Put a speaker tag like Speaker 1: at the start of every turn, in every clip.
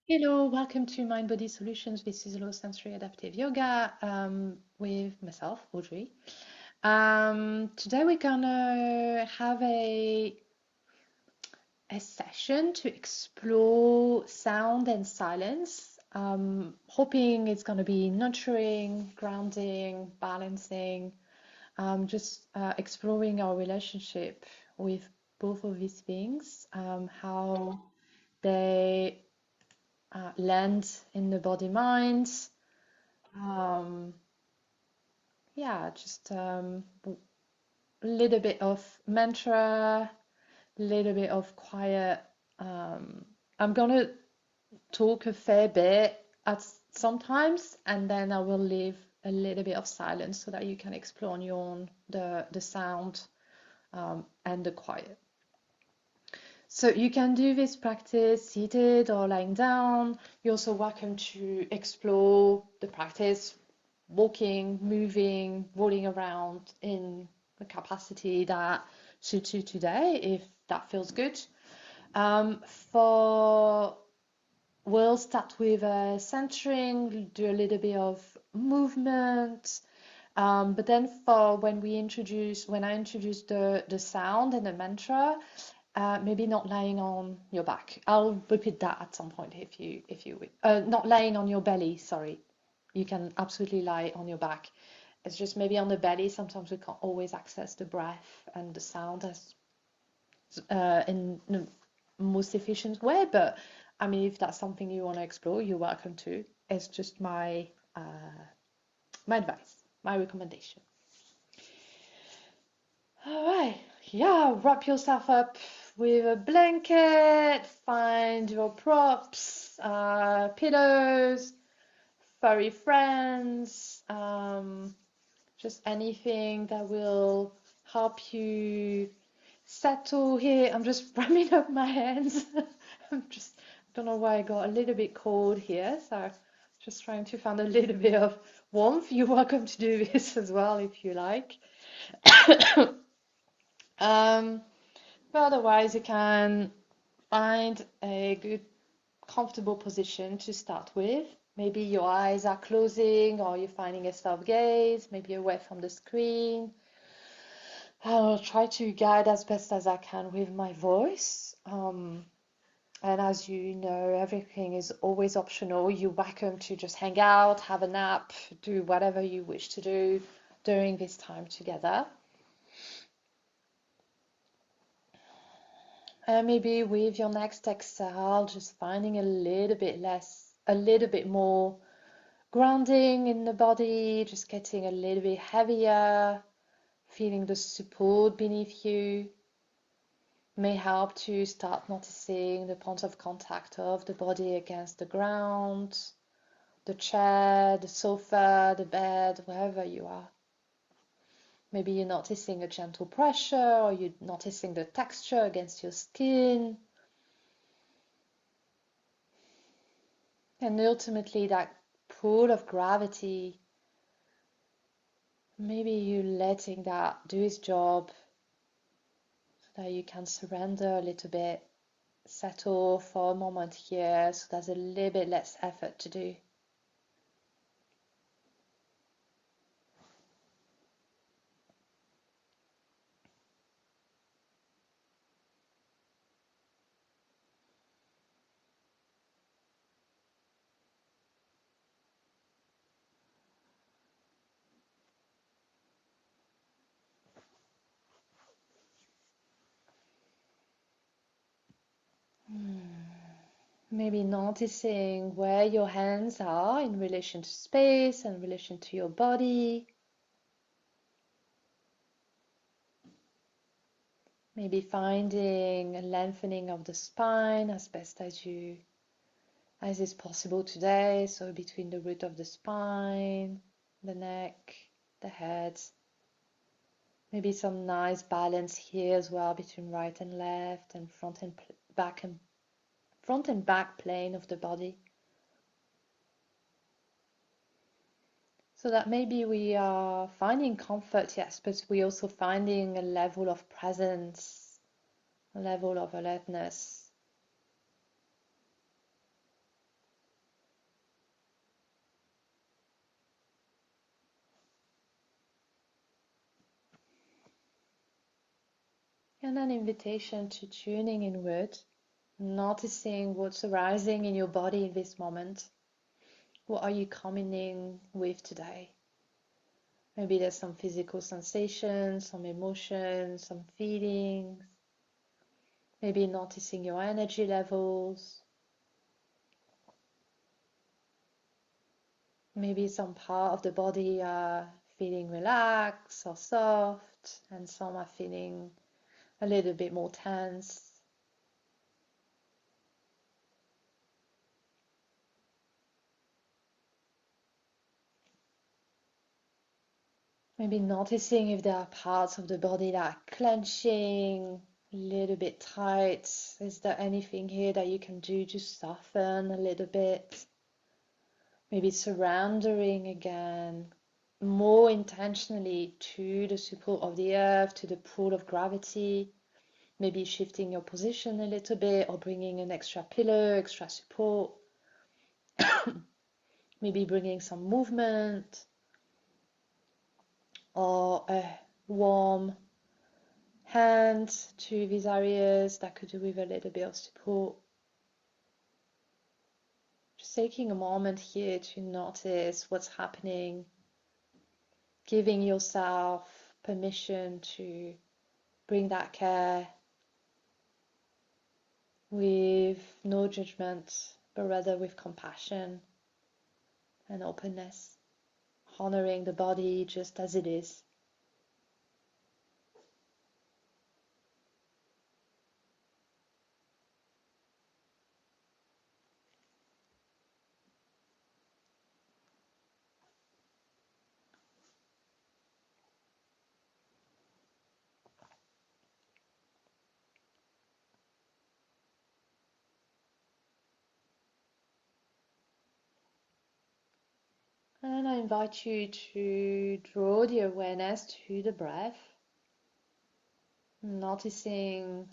Speaker 1: Hello, welcome to Mind Body Solutions. This is Low Sensory Adaptive Yoga with myself, Audrey. Today we're gonna have a session to explore sound and silence. Hoping it's gonna be nurturing, grounding, balancing, just exploring our relationship with both of these things, how they land in the body mind. Um, yeah, just a little bit of mantra, a little bit of quiet. Um, I'm gonna talk a fair bit at sometimes, and then I will leave a little bit of silence so that you can explore on your own the sound and the quiet. So you can do this practice seated or lying down. You're also welcome to explore the practice walking, moving, rolling around in the capacity that suits you today, if that feels good. For We'll start with centering, do a little bit of movement, but then for when I introduce the sound and the mantra, maybe not lying on your back. I'll repeat that at some point if you will. Not lying on your belly, sorry. You can absolutely lie on your back. It's just maybe on the belly. Sometimes we can't always access the breath and the sound as in the most efficient way. But I mean, if that's something you want to explore, you're welcome to. It's just my advice, my recommendation. All right, yeah, wrap yourself up with a blanket, find your props, pillows, furry friends, just anything that will help you settle here. I'm just warming up my hands. I don't know why I got a little bit cold here, so just trying to find a little bit of warmth. You're welcome to do this as well if you like. Um, but otherwise, you can find a good, comfortable position to start with. Maybe your eyes are closing or you're finding a soft gaze, maybe away from the screen. I'll try to guide as best as I can with my voice. And as you know, everything is always optional. You're welcome to just hang out, have a nap, do whatever you wish to do during this time together. Maybe with your next exhale, just finding a little bit more grounding in the body, just getting a little bit heavier, feeling the support beneath you. May help to start noticing the point of contact of the body against the ground, the chair, the sofa, the bed, wherever you are. Maybe you're noticing a gentle pressure or you're noticing the texture against your skin. And ultimately, that pull of gravity, maybe you letting that do its job so that you can surrender a little bit, settle for a moment here so there's a little bit less effort to do. Maybe noticing where your hands are in relation to space and in relation to your body. Maybe finding a lengthening of the spine as best as is possible today. So between the root of the spine, the neck, the head. Maybe some nice balance here as well between right and left and front and back plane of the body. So that maybe we are finding comfort, yes, but we're also finding a level of presence, a level of alertness. And an invitation to tuning inward, noticing what's arising in your body in this moment. What are you coming in with today? Maybe there's some physical sensations, some emotions, some feelings. Maybe noticing your energy levels. Maybe some part of the body are feeling relaxed or soft, and some are feeling a little bit more tense. Maybe noticing if there are parts of the body that are clenching, a little bit tight. Is there anything here that you can do to soften a little bit? Maybe surrendering again more intentionally to the support of the earth, to the pull of gravity. Maybe shifting your position a little bit or bringing an extra pillow, extra support. Maybe bringing some movement or a warm hand to these areas that could do with a little bit of support. Just taking a moment here to notice what's happening, giving yourself permission to bring that care with no judgment, but rather with compassion and openness, honoring the body just as it is. And I invite you to draw the awareness to the breath, noticing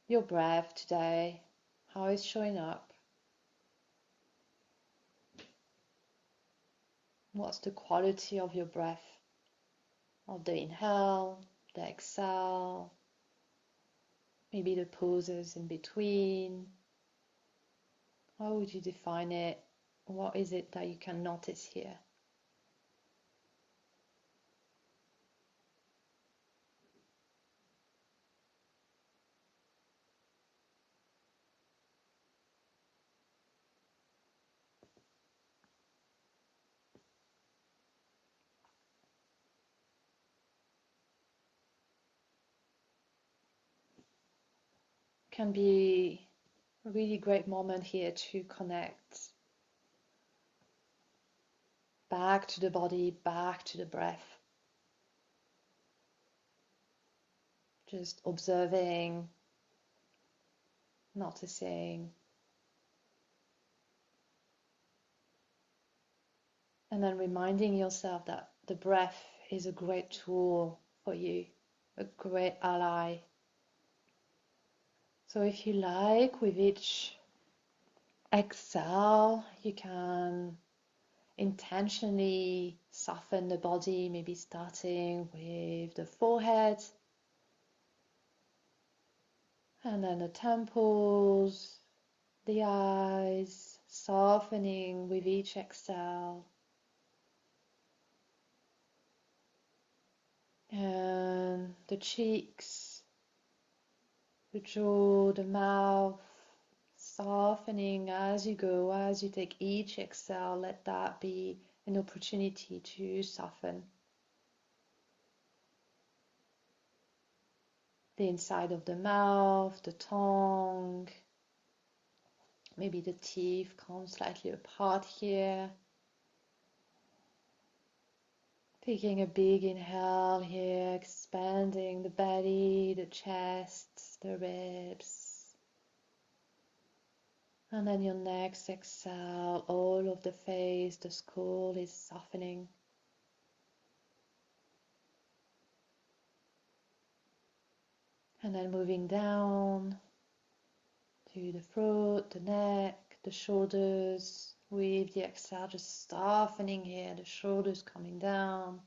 Speaker 1: your breath today, how it's showing up. What's the quality of your breath, of the inhale, the exhale, maybe the pauses in between. How would you define it? What is it that you can notice here? Can be a really great moment here to connect back to the body, back to the breath. Just observing, noticing, and then reminding yourself that the breath is a great tool for you, a great ally. So if you like, with each exhale, you can intentionally soften the body, maybe starting with the forehead and then the temples, the eyes, softening with each exhale. And the cheeks, the jaw, the mouth, softening as you go, as you take each exhale. Let that be an opportunity to soften. The inside of the mouth, the tongue, maybe the teeth come slightly apart here. Taking a big inhale here, expanding the belly, the chest, the ribs. And then your next exhale, all of the face, the skull is softening. And then moving down to the throat, the neck, the shoulders. With the exhale, just softening here, the shoulders coming down.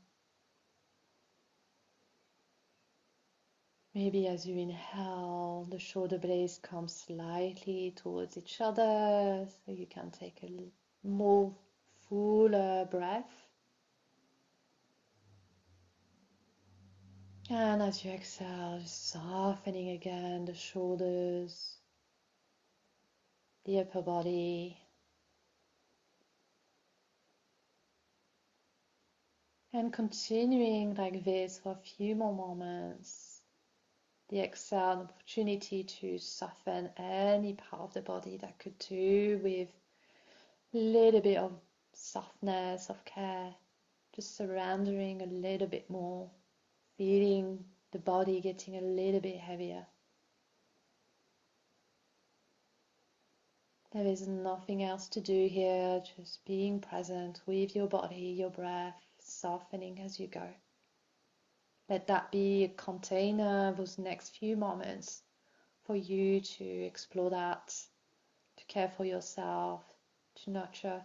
Speaker 1: Maybe as you inhale, the shoulder blades come slightly towards each other, so you can take a more fuller breath. And as you exhale, just softening again the shoulders, the upper body, and continuing like this for a few more moments. The exhale, an opportunity to soften any part of the body that could do with a little bit of softness, of care, just surrendering a little bit more, feeling the body getting a little bit heavier. There is nothing else to do here, just being present with your body, your breath, softening as you go. Let that be a container, those next few moments, for you to explore that, to care for yourself, to nurture.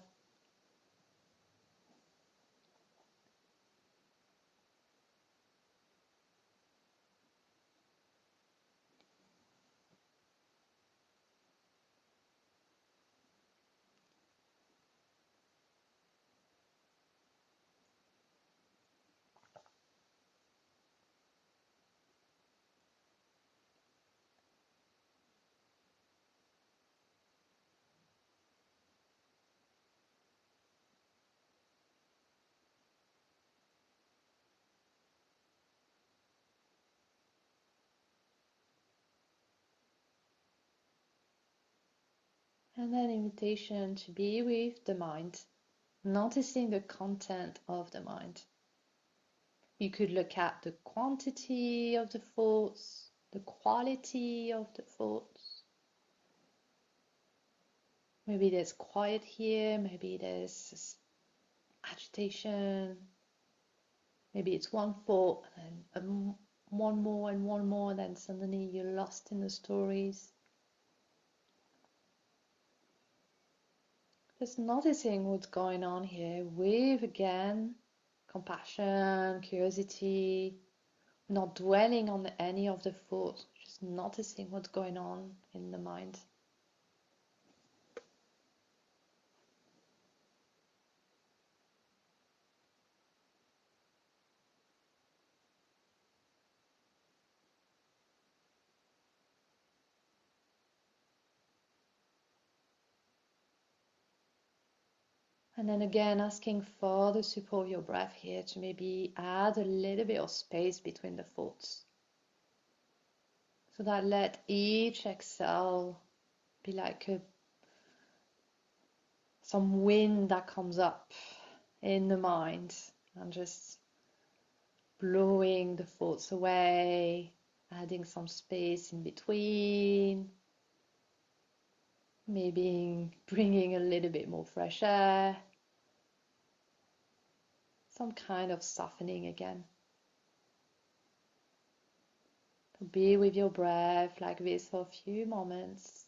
Speaker 1: And then invitation to be with the mind, noticing the content of the mind. You could look at the quantity of the thoughts, the quality of the thoughts. Maybe there's quiet here, maybe there's agitation, maybe it's one thought and one more and one more, and then suddenly you're lost in the stories. Just noticing what's going on here with, again, compassion, curiosity, not dwelling on any of the thoughts, just noticing what's going on in the mind. And then again, asking for the support of your breath here to maybe add a little bit of space between the thoughts. So that let each exhale be like some wind that comes up in the mind and just blowing the thoughts away, adding some space in between, maybe bringing a little bit more fresh air, some kind of softening again. To be with your breath like this for a few moments.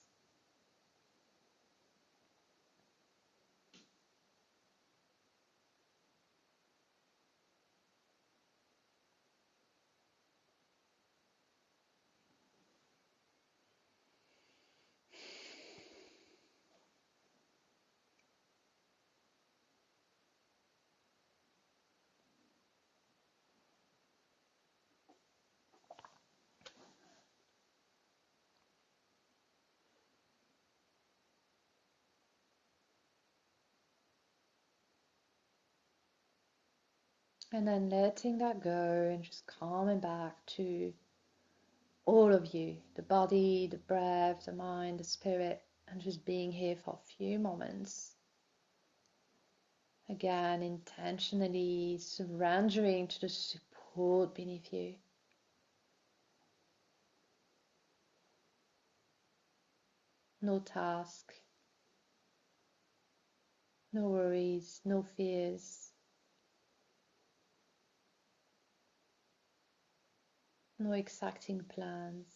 Speaker 1: And then letting that go and just coming back to all of you, the body, the breath, the mind, the spirit, and just being here for a few moments. Again, intentionally surrendering to the support beneath you. No task, no worries, no fears, no exacting plans.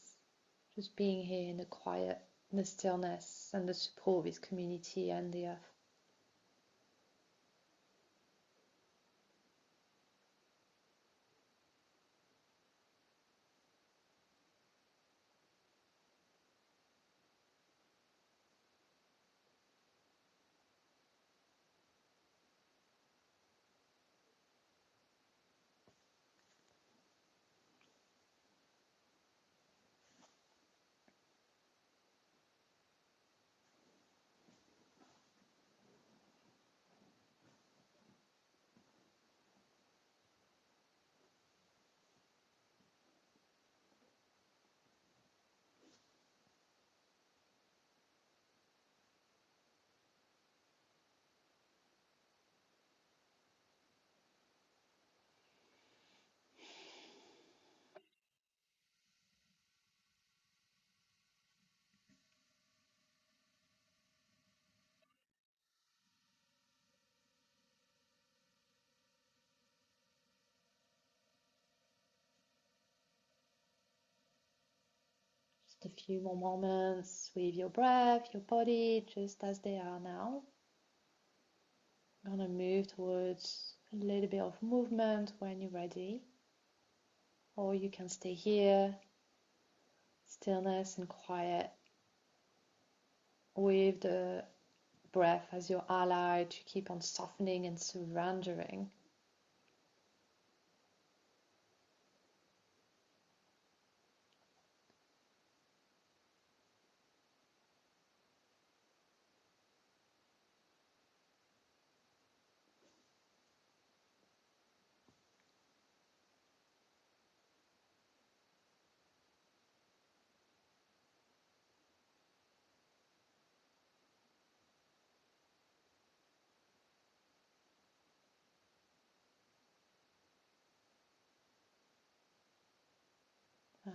Speaker 1: Just being here in the quiet, in the stillness, and the support of this community and the earth. a few more moments with your breath, your body, just as they are now. I'm gonna move towards a little bit of movement when you're ready, or you can stay here, stillness and quiet, with the breath as your ally to keep on softening and surrendering.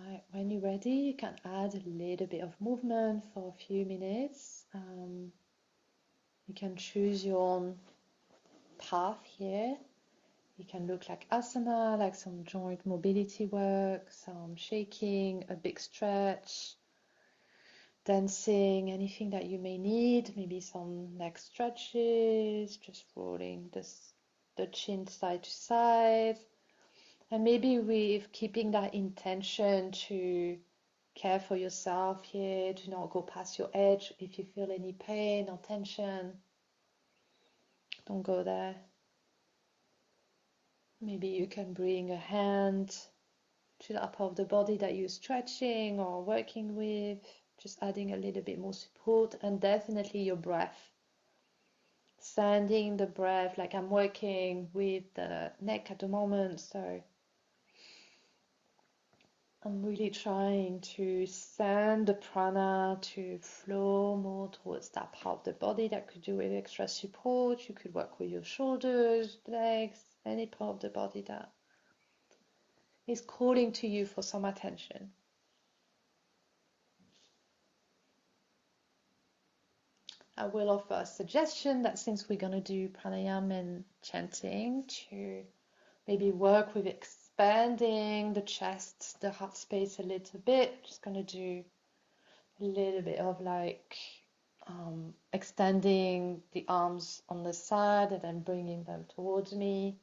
Speaker 1: Right, when you're ready, you can add a little bit of movement for a few minutes. You can choose your own path here. You can look like asana, like some joint mobility work, some shaking, a big stretch, dancing, anything that you may need, maybe some neck stretches, just rolling the chin side to side, and maybe with keeping that intention to care for yourself here, to not go past your edge. If you feel any pain or tension, don't go there. Maybe you can bring a hand to the upper of the body that you're stretching or working with, just adding a little bit more support, and definitely your breath. Sending the breath, like I'm working with the neck at the moment, so I'm really trying to send the prana to flow more towards that part of the body that could do with extra support. You could work with your shoulders, legs, any part of the body that is calling to you for some attention. I will offer a suggestion that since we're going to do pranayama and chanting, to maybe work with expanding the chest, the heart space a little bit. Just going to do a little bit of like extending the arms on the side and then bringing them towards me.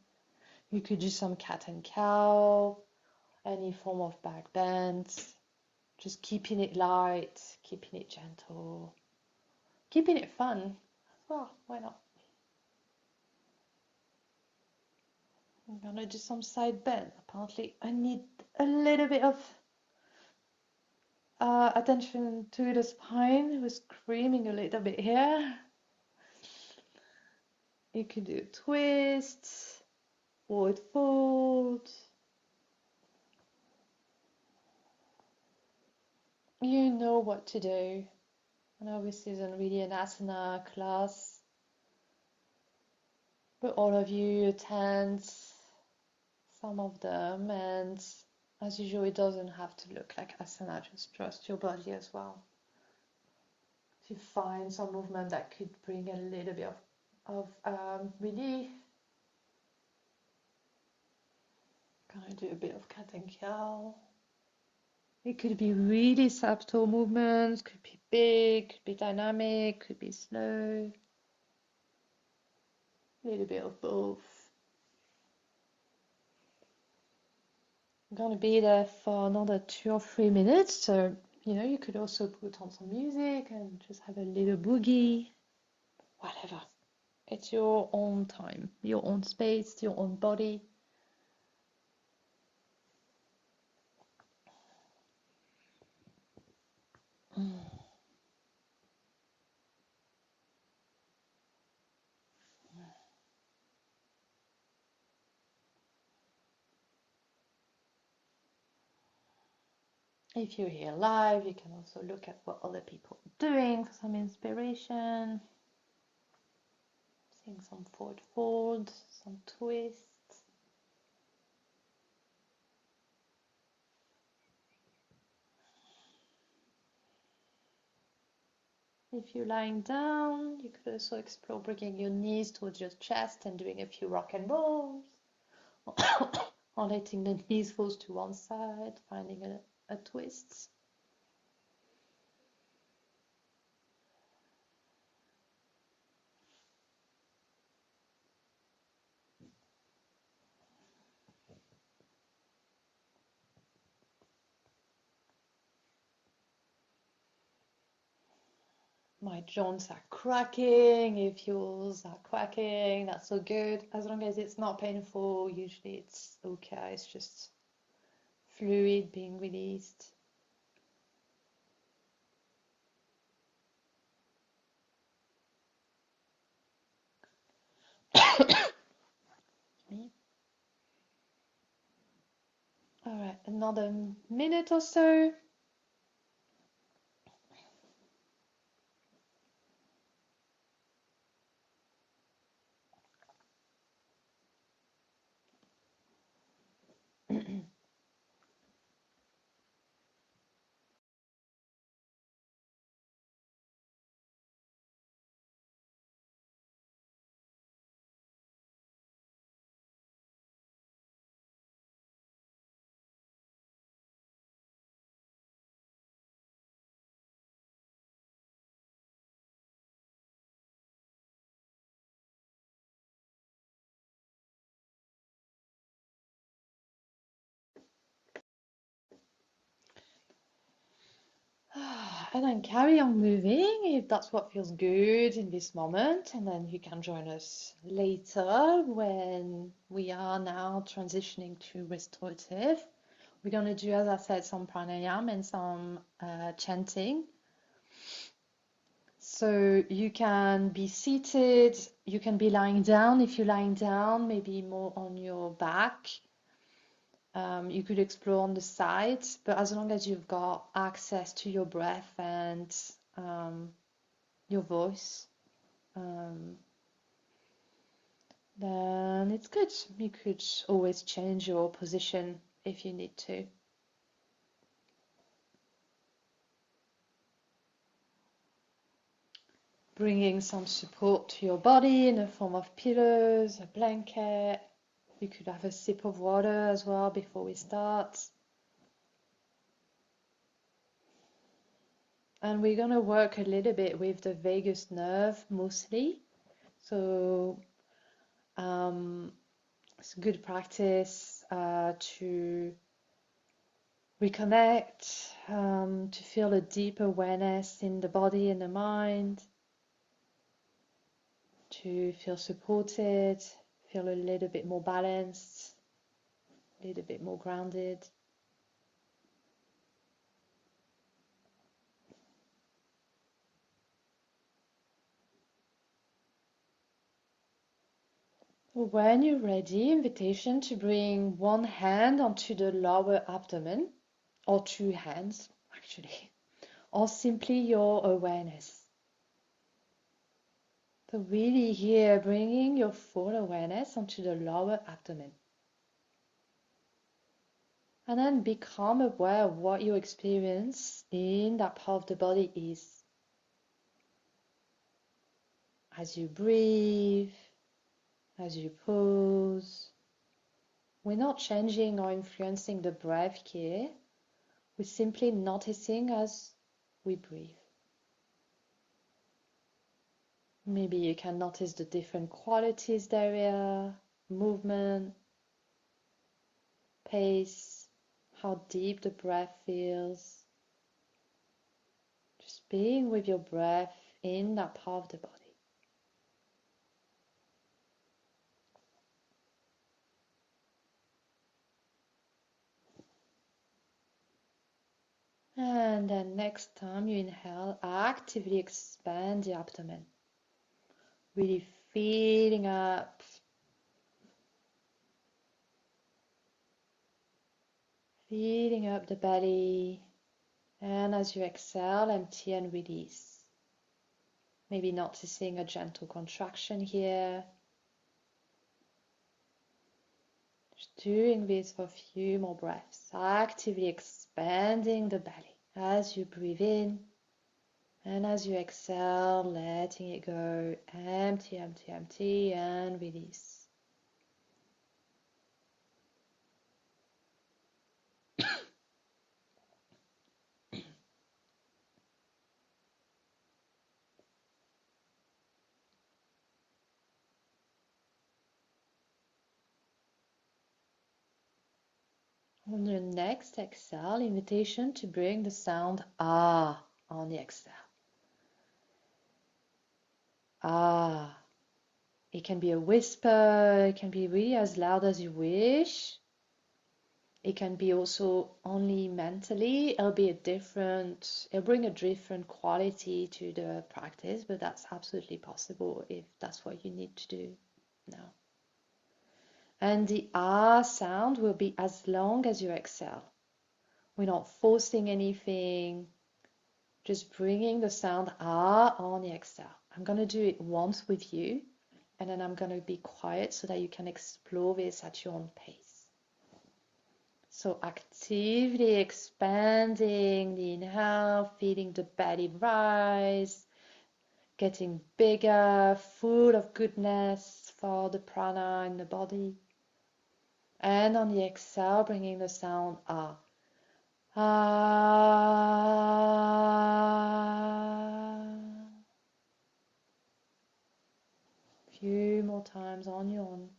Speaker 1: You could do some cat and cow, any form of back bend, just keeping it light, keeping it gentle, keeping it fun as well. Why not? I'm gonna do some side bend. Apparently, I need a little bit of attention to the spine. It was screaming a little bit here. You can do a twist, forward fold. You know what to do. I know this isn't really an asana class, but all of you attend some of them, and as usual, it doesn't have to look like asana, just trust your body as well. If you find some movement that could bring a little bit of relief, gonna do a bit of cat and cow. It could be really subtle movements, could be big, could be dynamic, could be slow. A little bit of both. I'm gonna be there for another 2 or 3 minutes, so you could also put on some music and just have a little boogie, whatever. It's your own time, your own space, your own body. If you're here live, you can also look at what other people are doing for some inspiration. Seeing some forward fold, some twists. If you're lying down, you could also explore bringing your knees towards your chest and doing a few rock and rolls. Or letting the knees fall to one side, finding a twist. My joints are cracking. If yours are cracking, that's so good. As long as it's not painful, usually it's okay. It's just fluid being released. All right, another minute or so. And then carry on moving if that's what feels good in this moment. And then you can join us later when we are now transitioning to restorative. We're going to do, as I said, some pranayama and some chanting. So you can be seated, you can be lying down. If you're lying down, maybe more on your back. You could explore on the sides, but as long as you've got access to your breath and your voice, um, then it's good. You could always change your position if you need to. Bringing some support to your body in the form of pillows, a blanket. You could have a sip of water as well before we start. And we're going to work a little bit with the vagus nerve mostly. So it's a good practice to reconnect, to feel a deep awareness in the body and the mind, to feel supported, feel a little bit more balanced, a little bit more grounded. When you're ready, invitation to bring one hand onto the lower abdomen, or two hands actually, or simply your awareness. So really here, bringing your full awareness onto the lower abdomen. And then become aware of what your experience in that part of the body is. As you breathe, as you pause, we're not changing or influencing the breath here. We're simply noticing as we breathe. Maybe you can notice the different qualities there are, movement, pace, how deep the breath feels. Just being with your breath in that part of the body. And then next time you inhale, actively expand the abdomen. Really feeling up, the belly. And as you exhale, empty and release. Maybe noticing a gentle contraction here. Just doing this for a few more breaths. Actively expanding the belly as you breathe in. And as you exhale, letting it go, empty, empty, empty, and release. On your next exhale, invitation to bring the sound ah on the exhale. Ah. It can be a whisper, it can be really as loud as you wish. It can be also only mentally. It'll bring a different quality to the practice, but that's absolutely possible if that's what you need to do now. And the ah sound will be as long as you exhale. We're not forcing anything, just bringing the sound ah on the exhale. I'm going to do it once with you, and then I'm going to be quiet so that you can explore this at your own pace. So actively expanding the inhale, feeling the belly rise, getting bigger, full of goodness for the prana in the body. And on the exhale, bringing the sound ah. Ah. Few more times on your own.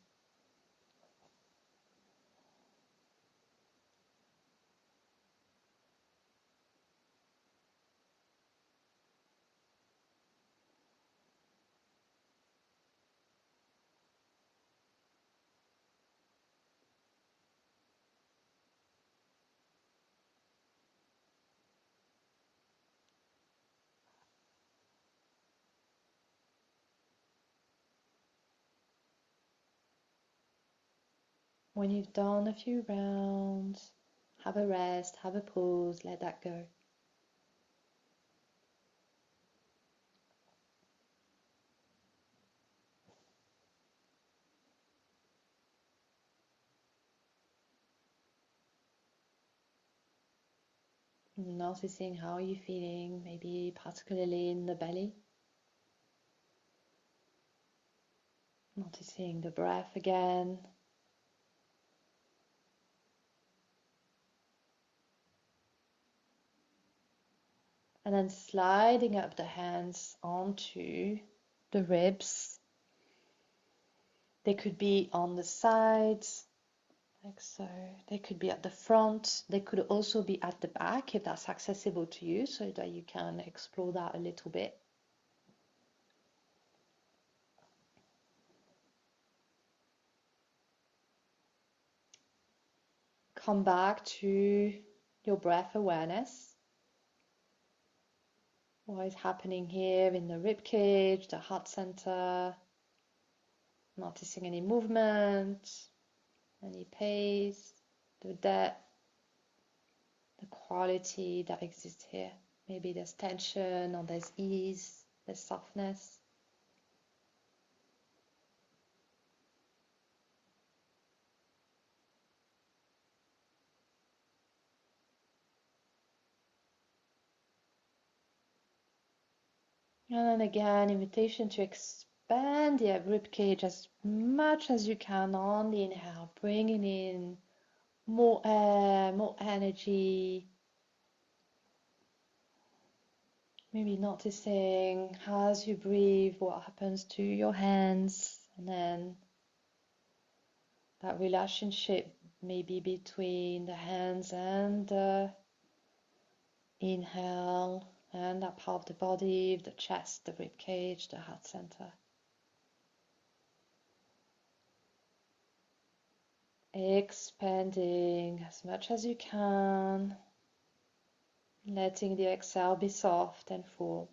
Speaker 1: When you've done a few rounds, have a rest, have a pause, let that go. Noticing how you're feeling, maybe particularly in the belly. Noticing the breath again. And then sliding up the hands onto the ribs. They could be on the sides, like so. They could be at the front. They could also be at the back if that's accessible to you, so that you can explore that a little bit. Come back to your breath awareness. What is happening here in the rib cage, the heart center? Noticing any movement, any pace, the depth, the quality that exists here. Maybe there's tension or there's ease, there's softness. And then again, invitation to expand the rib cage as much as you can on the inhale, bringing in more air, more energy. Maybe noticing as you breathe what happens to your hands, and then that relationship maybe between the hands and the inhale and that part of the body, the chest, the rib cage, the heart center. Expanding as much as you can, letting the exhale be soft and full.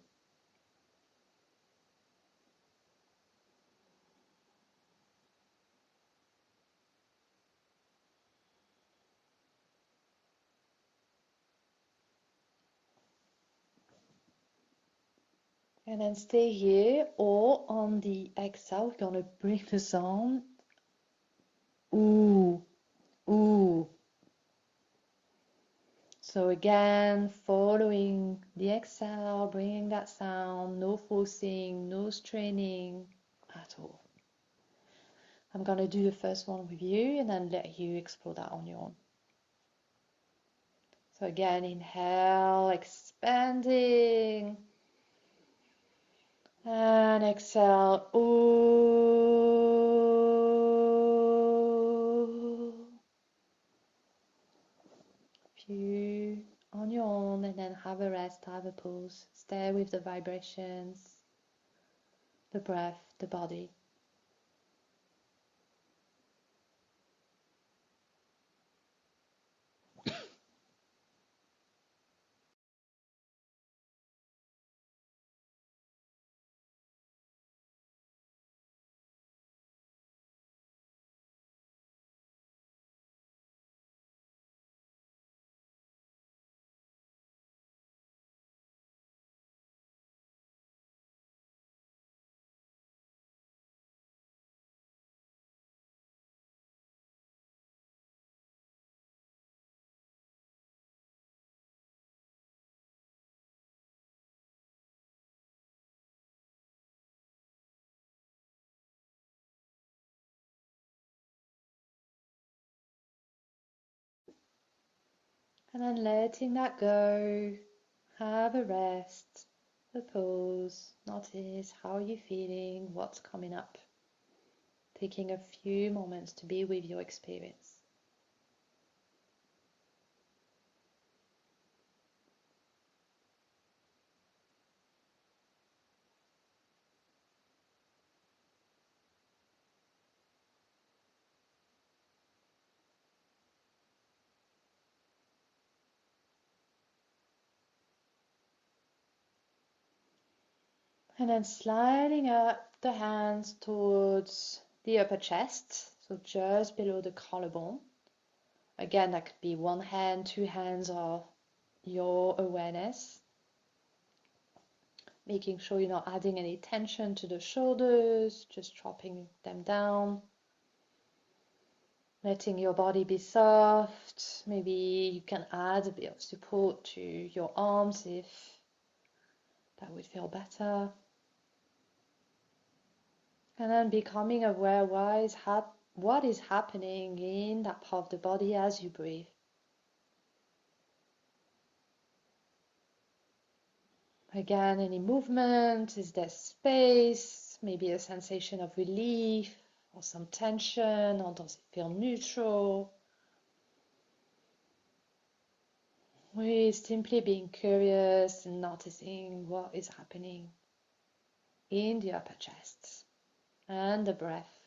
Speaker 1: And then stay here, or on the exhale, we're gonna bring the sound ooh, ooh. So again, following the exhale, bringing that sound, no forcing, no straining at all. I'm going to do the first one with you and then let you explore that on your own. So again, inhale, expanding, and exhale, ooh. Few on your own, and then have a rest, have a pause. Stay with the vibrations, the breath, the body. And then letting that go. Have a rest, a pause. Notice how you're feeling, what's coming up. Taking a few moments to be with your experience. And then sliding up the hands towards the upper chest, so just below the collarbone. Again, that could be one hand, two hands, or your awareness. Making sure you're not adding any tension to the shoulders, just dropping them down. Letting your body be soft. Maybe you can add a bit of support to your arms if that would feel better. And then becoming aware what is happening in that part of the body as you breathe. Again, any movement, is there space, maybe a sensation of relief or some tension, or does it feel neutral? We're simply being curious and noticing what is happening in the upper chest and the breath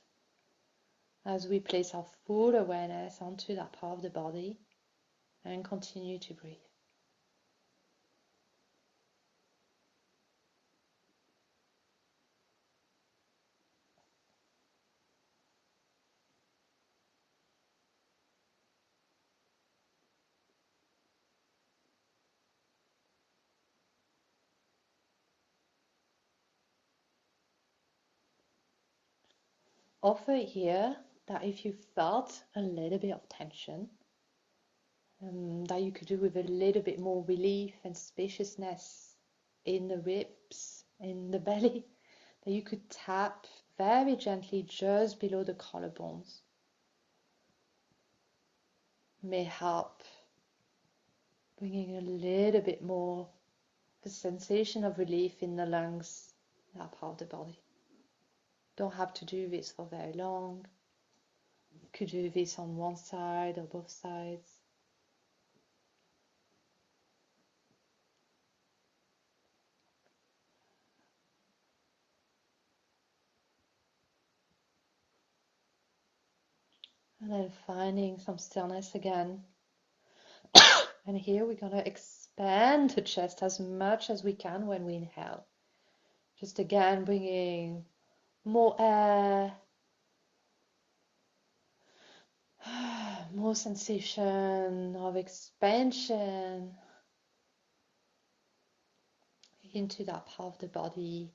Speaker 1: as we place our full awareness onto that part of the body and continue to breathe. Offer here that if you felt a little bit of tension, that you could do with a little bit more relief and spaciousness in the ribs, in the belly, that you could tap very gently just below the collarbones. May help bringing a little bit more the sensation of relief in the lungs, that part of the body. Don't have to do this for very long. You could do this on one side or both sides. And then finding some stillness again. And here we're going to expand the chest as much as we can when we inhale. Just again bringing more air, more sensation of expansion into that part of the body.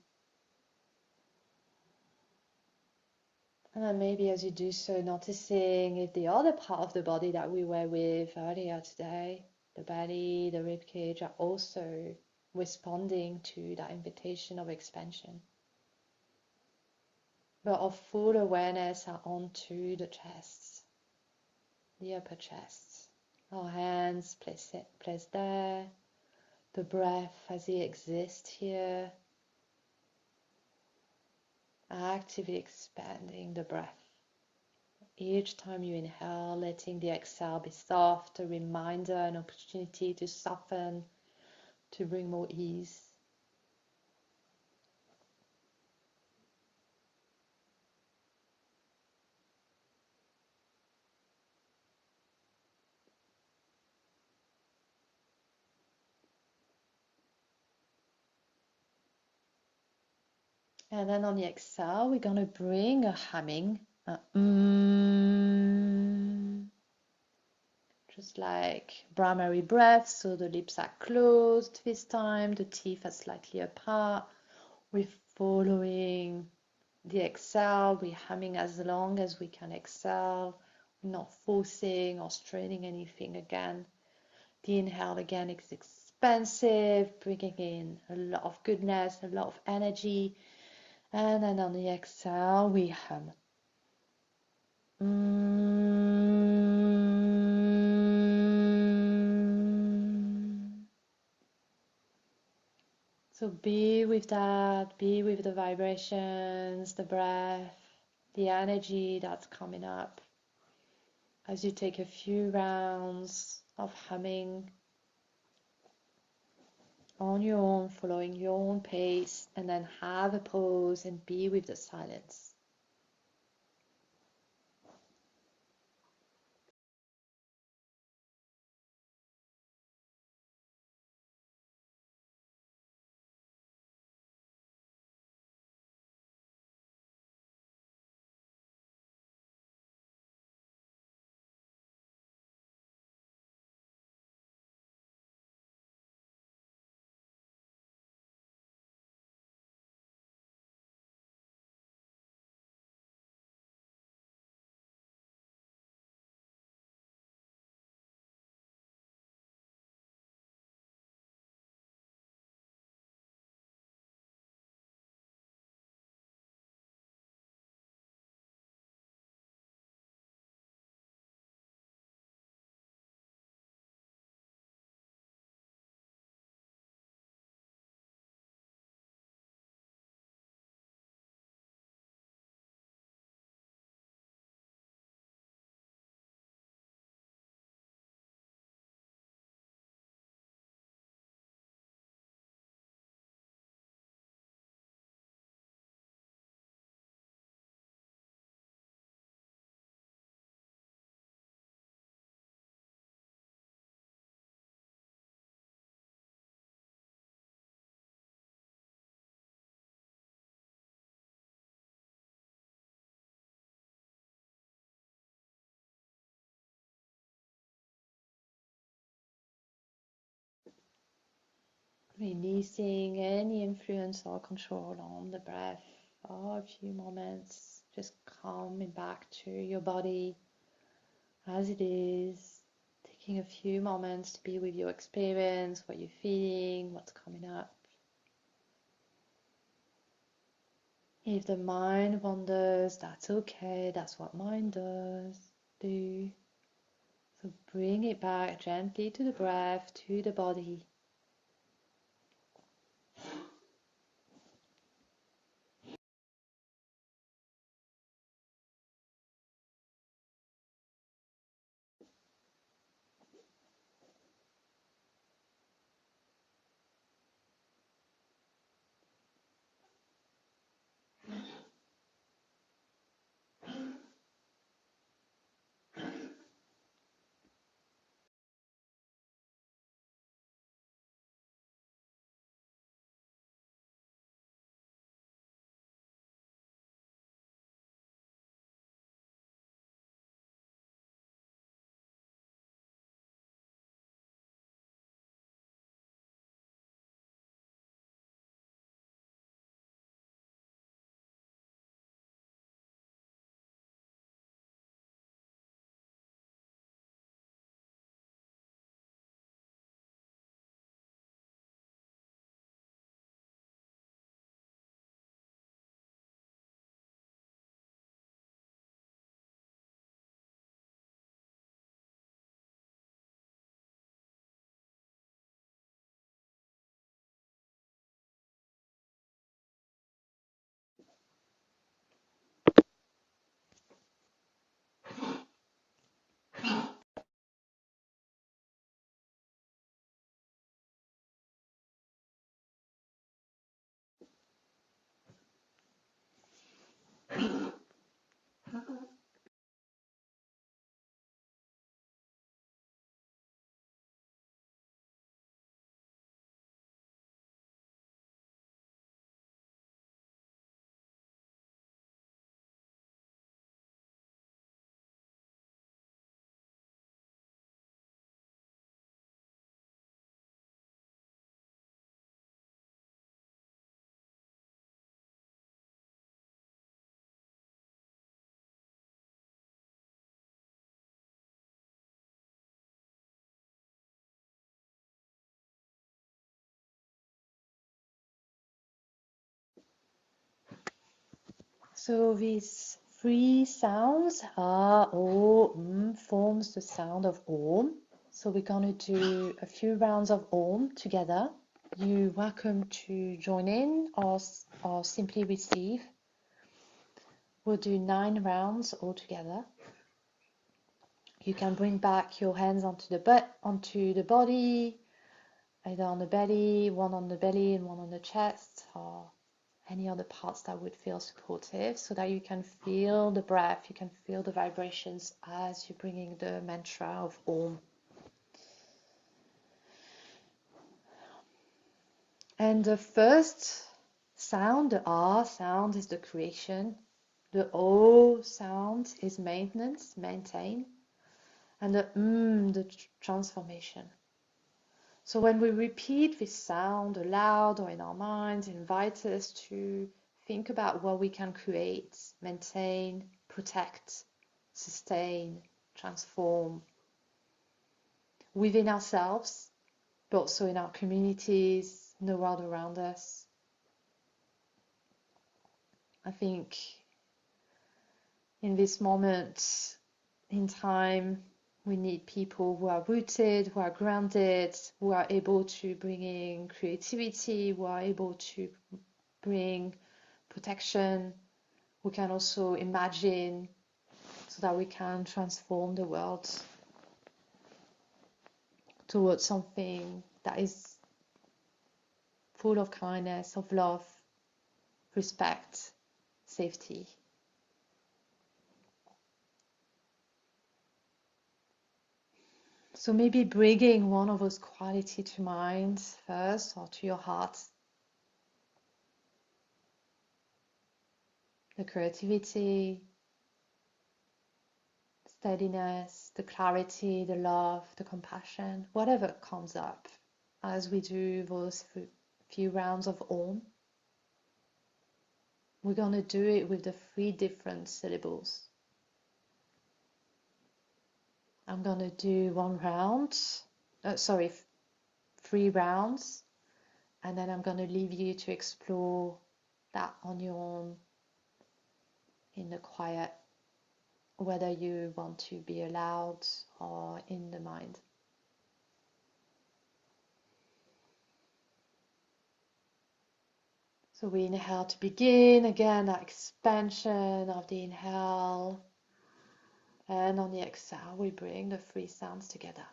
Speaker 1: And then maybe as you do so, noticing if the other part of the body that we were with earlier today, the belly, the rib cage, are also responding to that invitation of expansion. But our full awareness are onto the chest, the upper chest. Our hands placed there, the breath as it exists here, actively expanding the breath. Each time you inhale, letting the exhale be soft, a reminder, an opportunity to soften, to bring more ease. And then on the exhale, we're going to bring a humming, just like primary breath. So the lips are closed this time, the teeth are slightly apart. We're following the exhale, we're humming as long as we can exhale. We're not forcing or straining anything again. The inhale again is expansive, bringing in a lot of goodness, a lot of energy. And then on the exhale, we hum. So be with that, be with the vibrations, the breath, the energy that's coming up as you take a few rounds of humming on your own, following your own pace, and then have a pause and be with the silence. Releasing any influence or control on the breath for a few moments, just coming back to your body as it is, taking a few moments to be with your experience, what you're feeling, what's coming up. If the mind wanders, that's okay, that's what mind does do. So bring it back gently to the breath, to the body. So these three sounds, ah, o, forms the sound of Om. So we're going to do a few rounds of Om together. You're welcome to join in or simply receive. We'll do 9 rounds altogether. You can bring back your hands onto the body, either on the belly, one on the belly and one on the chest, or any other parts that would feel supportive, so that you can feel the breath, you can feel the vibrations as you're bringing the mantra of Om. And the first sound, the R sound, is the creation. The O sound is maintenance, maintain. And the transformation. So when we repeat this sound aloud or in our minds, it invites us to think about what we can create, maintain, protect, sustain, transform within ourselves, but also in our communities, in the world around us. I think in this moment in time, we need people who are rooted, who are grounded, who are able to bring in creativity, who are able to bring protection, who can also imagine, so that we can transform the world towards something that is full of kindness, of love, respect, safety. So maybe bringing one of those qualities to mind first, or to your heart. The creativity, steadiness, the clarity, the love, the compassion, whatever comes up as we do those few rounds of Om. We're going to do it with the 3 different syllables. I'm going to do 1 round, 3 rounds, and then I'm going to leave you to explore that on your own in the quiet, whether you want to be aloud or in the mind. So we inhale to begin, again that expansion of the inhale, and on the exhale we bring the 3 sounds together.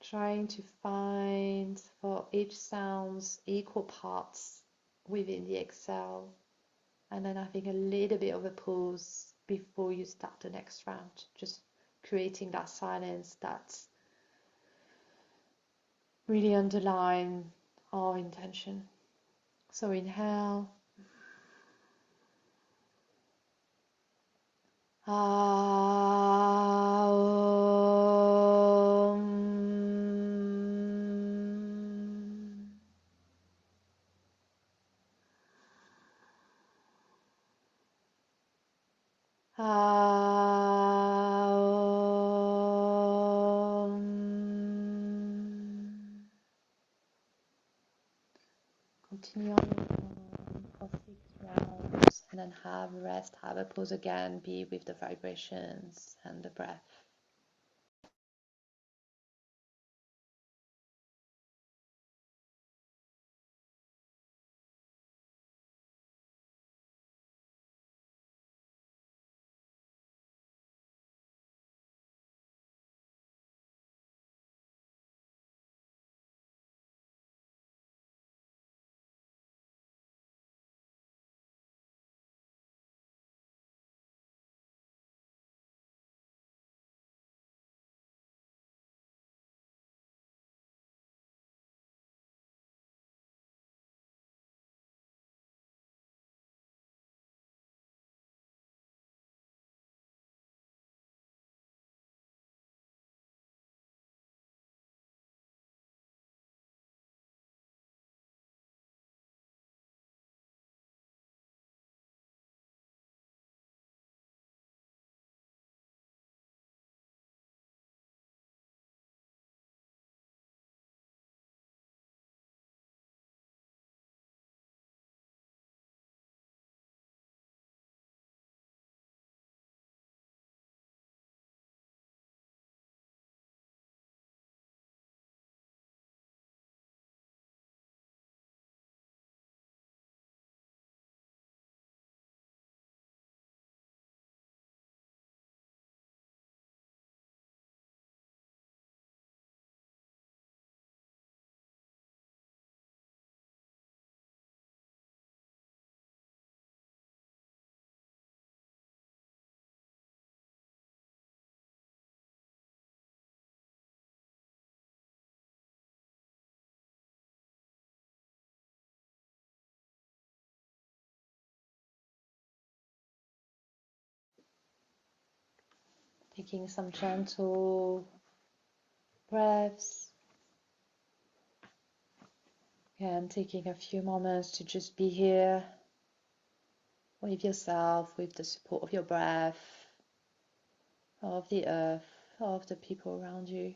Speaker 1: Trying to find for each sounds equal parts within the exhale, and then having a little bit of a pause before you start the next round, just creating that silence that really underline our intention. So inhale. Continue on for 6 rounds, and then have a rest, have a pause again, be with the vibrations and the breath. Taking some gentle breaths. And taking a few moments to just be here with yourself, with the support of your breath, of the earth, of the people around you.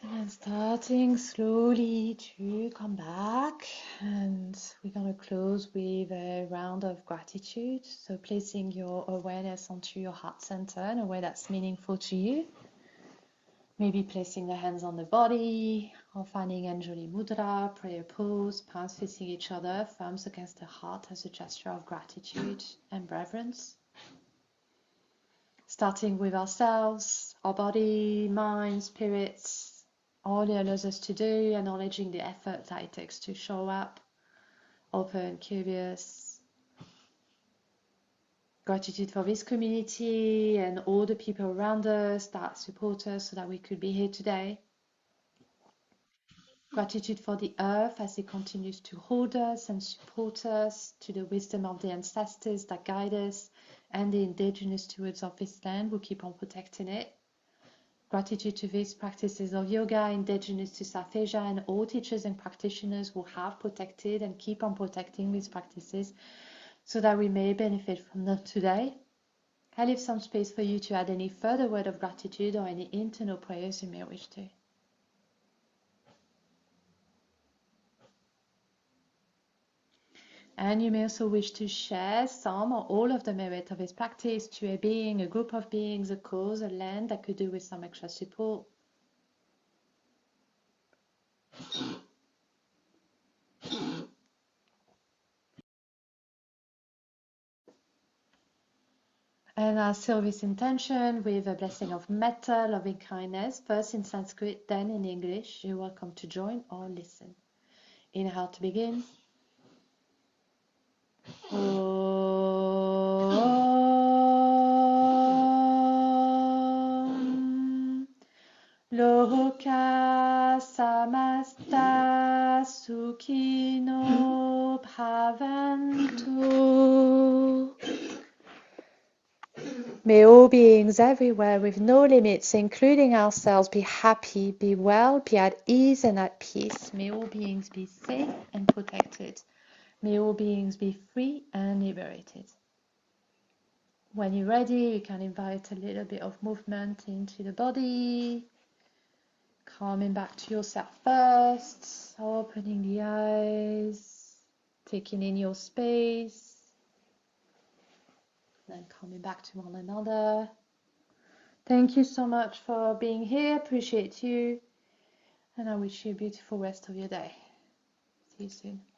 Speaker 1: And starting slowly to come back, and we're going to close with a round of gratitude. So placing your awareness onto your heart center in a way that's meaningful to you. Maybe placing the hands on the body, or finding Anjali Mudra, prayer pose, palms facing each other, thumbs against the heart as a gesture of gratitude and reverence. Starting with ourselves, our body, mind, spirits, all it allows us to do, acknowledging the effort that it takes to show up, open, curious. Gratitude for this community and all the people around us that support us so that we could be here today. Gratitude for the earth as it continues to hold us and support us, to the wisdom of the ancestors that guide us, and the indigenous stewards of this land who keep on protecting it. Gratitude to these practices of yoga indigenous to South Asia and all teachers and practitioners who have protected and keep on protecting these practices so that we may benefit from them today. I leave some space for you to add any further word of gratitude or any internal prayers you may wish to. And you may also wish to share some or all of the merit of this practice to a being, a group of beings, a cause, a land that could do with some extra support. And I seal this intention with a blessing of metta, loving kindness, first in Sanskrit, then in English. You're welcome to join or listen. Inhale to begin. Om Loka samasta sukhino bhavantu. May all beings everywhere with no limits, including ourselves, be happy, be well, be at ease and at peace. May all beings be safe and protected. May all beings be free and liberated. When you're ready, you can invite a little bit of movement into the body. Coming back to yourself first, opening the eyes. taking in your space, then coming back to one another. Thank you so much for being here. Appreciate you. And I wish you a beautiful rest of your day. See you soon.